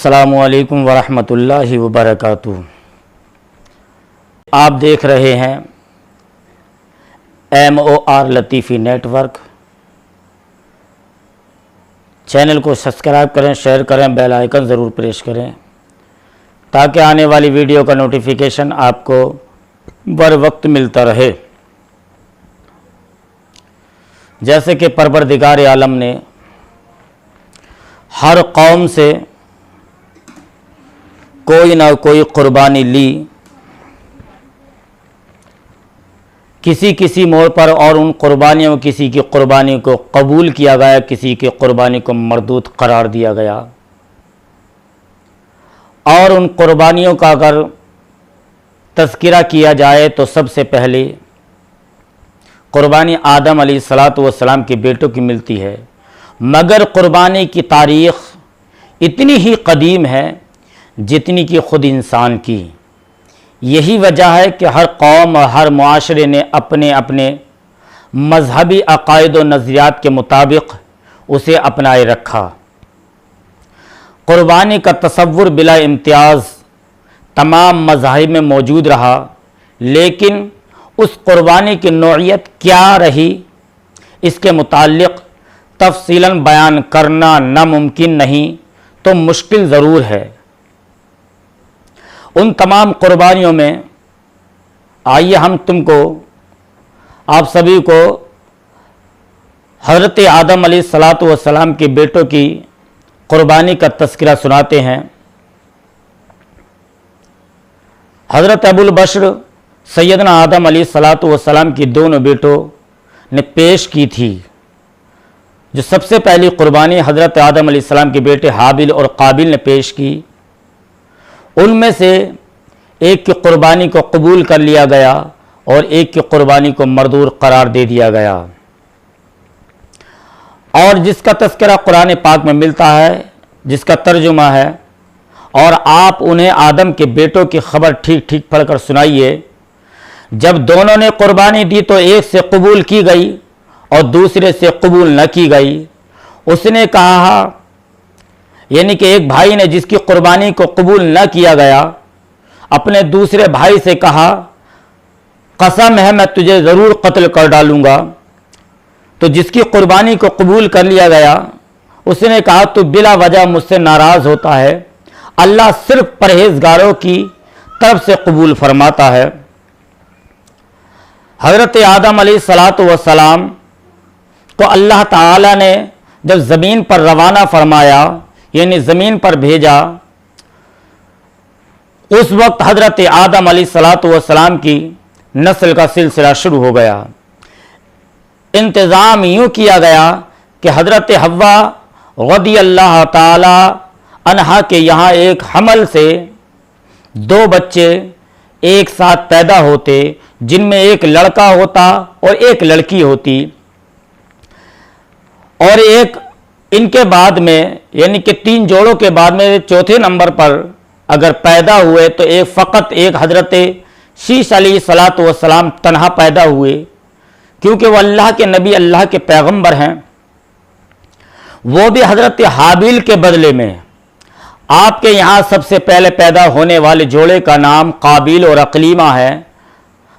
السلام علیکم ورحمۃ اللہ وبرکاتہ۔ آپ دیکھ رہے ہیں MOR لطیفی نیٹ ورک۔ چینل کو سبسکرائب کریں، شیئر کریں، بیل آئیکن ضرور پریس کریں تاکہ آنے والی ویڈیو کا نوٹیفیکیشن آپ کو بر وقت ملتا رہے۔ جیسے کہ پروردگار عالم نے ہر قوم سے کوئی نہ کوئی قربانی لی، کسی موڑ پر، اور ان قربانیوں کسی کی قربانی کو قبول کیا گیا، کسی کی قربانی کو مردود قرار دیا گیا۔ اور ان قربانیوں کا اگر تذکرہ کیا جائے تو سب سے پہلے قربانی آدم علیہ السلام کے بیٹوں کی ملتی ہے، مگر قربانی کی تاریخ اتنی ہی قدیم ہے جتنی کہ خود انسان کی۔ یہی وجہ ہے کہ ہر قوم اور ہر معاشرے نے اپنے اپنے مذہبی عقائد و نظریات کے مطابق اسے اپنائے رکھا۔ قربانی کا تصور بلا امتیاز تمام مذاہب میں موجود رہا، لیکن اس قربانی کی نوعیت کیا رہی، اس کے متعلق تفصیلاً بیان کرنا ناممکن نہیں تو مشکل ضرور ہے۔ ان تمام قربانیوں میں آئیے ہم آپ سبھی کو حضرت آدم علیہ السلام کے بیٹوں کی قربانی کا تذکرہ سناتے ہیں۔ حضرت ابو البشر سیدنا آدم علیہ السلام کی دونوں بیٹوں نے پیش کی تھی۔ جو سب سے پہلی قربانی حضرت آدم علیہ السلام کے بیٹے حابیل اور قابیل نے پیش کی، ان میں سے ایک کی قربانی کو قبول کر لیا گیا اور ایک کی قربانی کو مردود قرار دے دیا گیا۔ اور جس کا تذکرہ قرآن پاک میں ملتا ہے، جس کا ترجمہ ہے، اور آپ انہیں آدم کے بیٹوں کی خبر ٹھیک ٹھیک پڑھ کر سنائیے۔ جب دونوں نے قربانی دی تو ایک سے قبول کی گئی اور دوسرے سے قبول نہ کی گئی۔ اس نے کہا، یعنی کہ ایک بھائی نے جس کی قربانی کو قبول نہ کیا گیا، اپنے دوسرے بھائی سے کہا، قسم ہے میں تجھے ضرور قتل کر ڈالوں گا۔ تو جس کی قربانی کو قبول کر لیا گیا، اس نے کہا تو بلا وجہ مجھ سے ناراض ہوتا ہے، اللہ صرف پرہیزگاروں کی طرف سے قبول فرماتا ہے۔ حضرت آدم علیہ السلام کو اللہ تعالی نے جب زمین پر روانہ فرمایا، یعنی زمین پر بھیجا، اس وقت حضرت آدم علیہ السلام کی نسل کا سلسلہ شروع ہو گیا۔ انتظام یوں کیا گیا کہ حضرت حوا رضی اللہ تعالی عنہا کے یہاں ایک حمل سے 2 بچے ایک ساتھ پیدا ہوتے، جن میں ایک لڑکا ہوتا اور ایک لڑکی ہوتی، اور ایک ان کے بعد میں، یعنی کہ 3 جوڑوں کے بعد میں چوتھے نمبر پر اگر پیدا ہوئے تو فقط ایک حضرت شیش علیہ السلام تنہا پیدا ہوئے، کیونکہ وہ اللہ کے نبی، اللہ کے پیغمبر ہیں۔ وہ بھی حضرت حابیل کے بدلے میں۔ آپ کے یہاں سب سے پہلے پیدا ہونے والے جوڑے کا نام قابیل اور اقلیمہ ہے۔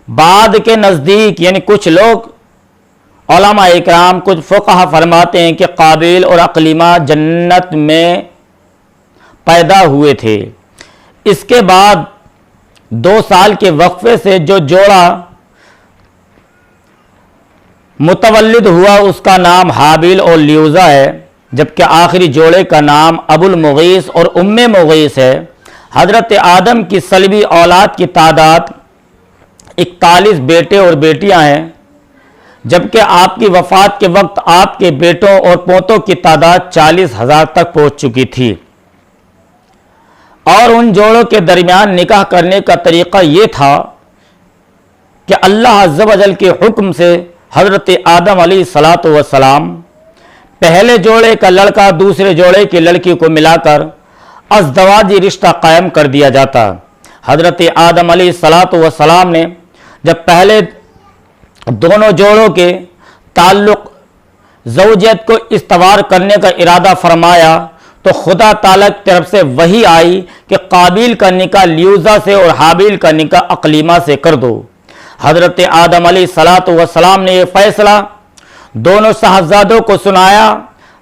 بعد کے نزدیک، یعنی کچھ لوگ علماء اکرام، کچھ فقہا فرماتے ہیں کہ قابیل اور اقلیمہ جنت میں پیدا ہوئے تھے۔ اس کے بعد 2 سال کے وقفے سے جو جوڑا متولد ہوا اس کا نام حابیل اور لیوزا ہے، جبکہ آخری جوڑے کا نام ابو المغیث اور ام مغیث ہے۔ حضرت آدم کی صلبی اولاد کی تعداد 41 بیٹے اور بیٹیاں ہیں، جبکہ آپ کی وفات کے وقت آپ کے بیٹوں اور پوتوں کی تعداد 40,000 تک پہنچ چکی تھی۔ اور ان جوڑوں کے درمیان نکاح کرنے کا طریقہ یہ تھا کہ اللہ عز و جل کے حکم سے حضرت آدم علیہ السلام پہلے جوڑے کا لڑکا دوسرے جوڑے کی لڑکی کو ملا کر ازدواجی رشتہ قائم کر دیا جاتا۔ حضرت آدم علیہ السلام نے جب پہلے دونوں جوڑوں کے تعلق زوجیت کو استوار کرنے کا ارادہ فرمایا تو خدا تعالیٰ کی طرف سے وحی آئی کہ قابیل کا نکاح لیوزا سے اور حابیل کا نکاح اقلیمہ سے کر دو۔ حضرت آدم علیہ السلام نے یہ فیصلہ دونوں صاحبزادوں کو سنایا۔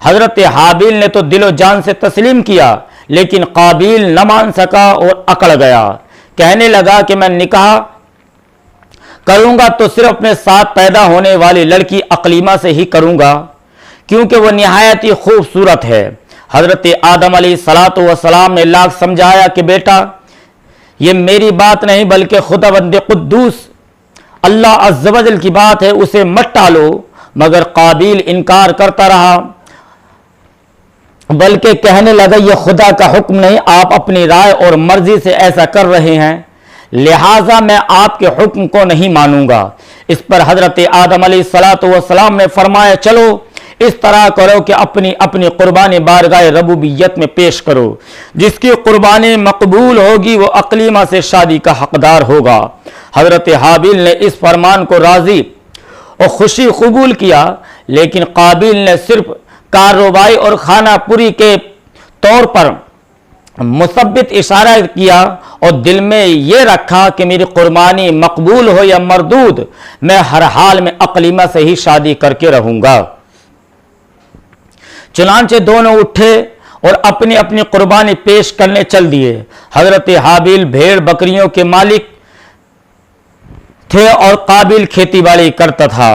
حضرت حابیل نے تو دل و جان سے تسلیم کیا، لیکن قابیل نہ مان سکا اور اکڑ گیا۔ کہنے لگا کہ میں نکاح کروں گا تو صرف اپنے ساتھ پیدا ہونے والی لڑکی اقلیمہ سے ہی کروں گا، کیونکہ وہ نہایت ہی خوبصورت ہے۔ حضرت آدم علیہ السلام نے لاکھ سمجھایا کہ بیٹا، یہ میری بات نہیں بلکہ خداوند قدوس اللہ عز و جل کی بات ہے، اسے مت ٹالو۔ مگر قابیل انکار کرتا رہا، بلکہ کہنے لگا یہ خدا کا حکم نہیں، آپ اپنی رائے اور مرضی سے ایسا کر رہے ہیں، لہٰذا میں آپ کے حکم کو نہیں مانوں گا۔ اس پر حضرت آدم علیہ السلام نے فرمایا چلو اس طرح کرو کہ اپنی اپنی قربانی بارگاہ ربوبیت میں پیش کرو، جس کی قربانی مقبول ہوگی وہ اقلیمہ سے شادی کا حقدار ہوگا۔ حضرت حابیل نے اس فرمان کو راضی اور خوشی قبول کیا، لیکن قابیل نے صرف کارروائی اور خانہ پوری کے طور پر مثبت اشارہ کیا اور دل میں یہ رکھا کہ میری قربانی مقبول ہو یا مردود، میں ہر حال میں اقلیمہ سے ہی شادی کر کے رہوں گا۔ چنانچہ دونوں اٹھے اور اپنی اپنی قربانی پیش کرنے چل دیے۔ حضرت حابیل بھیڑ بکریوں کے مالک تھے اور قابیل کھیتی باڑی کرتا تھا۔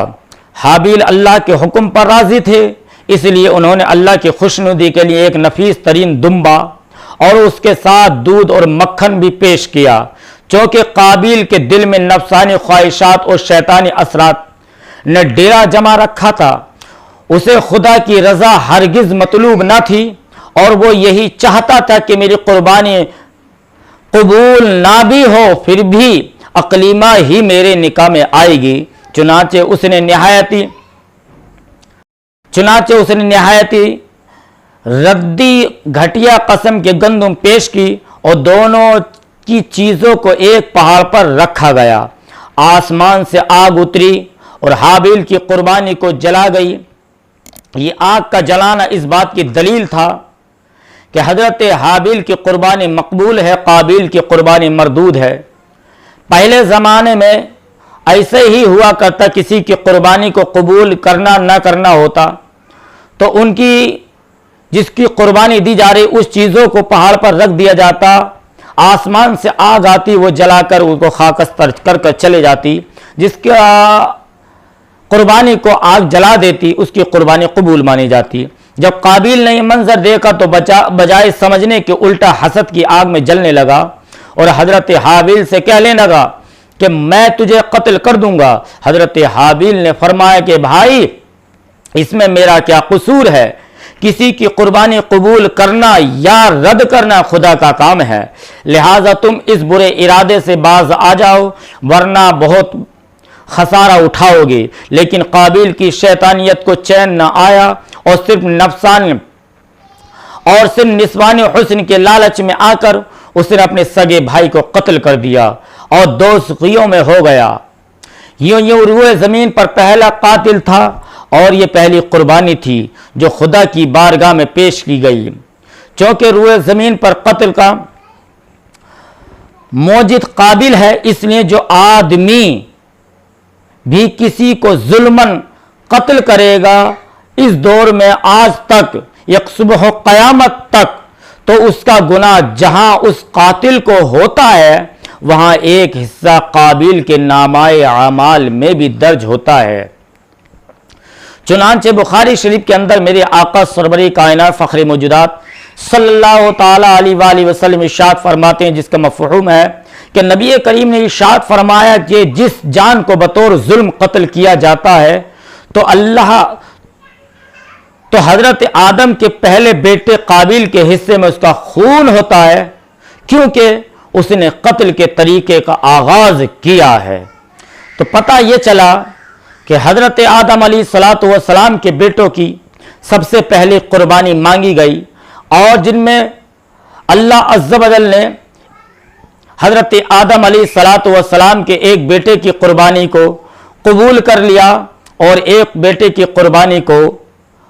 حابیل اللہ کے حکم پر راضی تھے، اس لیے انہوں نے اللہ کی خوشنودی کے لیے ایک نفیس ترین دمبا اور اس کے ساتھ دودھ اور مکھن بھی پیش کیا۔ چونکہ قابیل کے دل میں نفسانی خواہشات اور شیطانی اثرات نے ڈیرا جما رکھا تھا، اسے خدا کی رضا ہرگز مطلوب نہ تھی اور وہ یہی چاہتا تھا کہ میری قربانی قبول نہ بھی ہو پھر بھی اقلیمہ ہی میرے نکاح میں آئے گی۔ چنانچہ اس نے نہایتی ردی گھٹیا قسم کے گندم پیش کی اور دونوں کی چیزوں کو ایک پہاڑ پر رکھا گیا۔ آسمان سے آگ اتری اور حابیل کی قربانی کو جلا گئی۔ یہ آگ کا جلانا اس بات کی دلیل تھا کہ حضرت حابیل کی قربانی مقبول ہے، قابیل کی قربانی مردود ہے۔ پہلے زمانے میں ایسے ہی ہوا کرتا، کسی کی قربانی کو قبول کرنا نہ کرنا ہوتا تو ان کی جس کی قربانی دی جا رہی اس چیزوں کو پہاڑ پر رکھ دیا جاتا، آسمان سے آگ آتی، وہ جلا کر اس کو خاکستر کر چلے جاتی، جس کا قربانی کو آگ جلا دیتی اس کی قربانی قبول مانی جاتی۔ جب قابیل نے یہ منظر دیکھا تو بجائے سمجھنے کے الٹا حسد کی آگ میں جلنے لگا اور حضرت حابیل سے کہنے لگا کہ میں تجھے قتل کر دوں گا۔ حضرت حابیل نے فرمایا کہ بھائی، اس میں میرا کیا قصور ہے؟ کسی کی قربانی قبول کرنا یا رد کرنا خدا کا کام ہے، لہٰذا تم اس برے ارادے سے باز آ جاؤ ورنہ بہت خسارہ اٹھاؤ گے۔ لیکن قابیل کی شیطانیت کو چین نہ آیا اور صرف نسوانی حسن کے لالچ میں آ کر اس نے اپنے سگے بھائی کو قتل کر دیا اور دوزخیوں میں ہو گیا۔ یوں روئے زمین پر پہلا قاتل تھا اور یہ پہلی قربانی تھی جو خدا کی بارگاہ میں پیش کی گئی۔ چونکہ روئے زمین پر قتل کا موجد قابل ہے، اس لیے جو آدمی بھی کسی کو ظلمن قتل کرے گا اس دور میں آج تک یک صبح و قیامت تک، تو اس کا گناہ جہاں اس قاتل کو ہوتا ہے وہاں ایک حصہ قابیل کے نامۂ اعمال میں بھی درج ہوتا ہے۔ چنانچہ بخاری شریف کے اندر میرے آقا سرور کائنات فخر موجودات صلی اللہ تعالی علیہ وآلہ وسلم ارشاد فرماتے ہیں، جس کا مفہوم ہے کہ نبی کریم نے ارشاد فرمایا کہ جس جان کو بطور ظلم قتل کیا جاتا ہے تو حضرت آدم کے پہلے بیٹے قابیل کے حصے میں اس کا خون ہوتا ہے، کیونکہ اس نے قتل کے طریقے کا آغاز کیا ہے۔ تو پتہ یہ چلا کہ حضرت آدم علیہ السلام کے بیٹوں کی سب سے پہلی قربانی مانگی گئی، اور جن میں اللہ عز و جل نے حضرت آدم علیہ السلام کے ایک بیٹے کی قربانی کو قبول کر لیا اور ایک بیٹے کی قربانی کو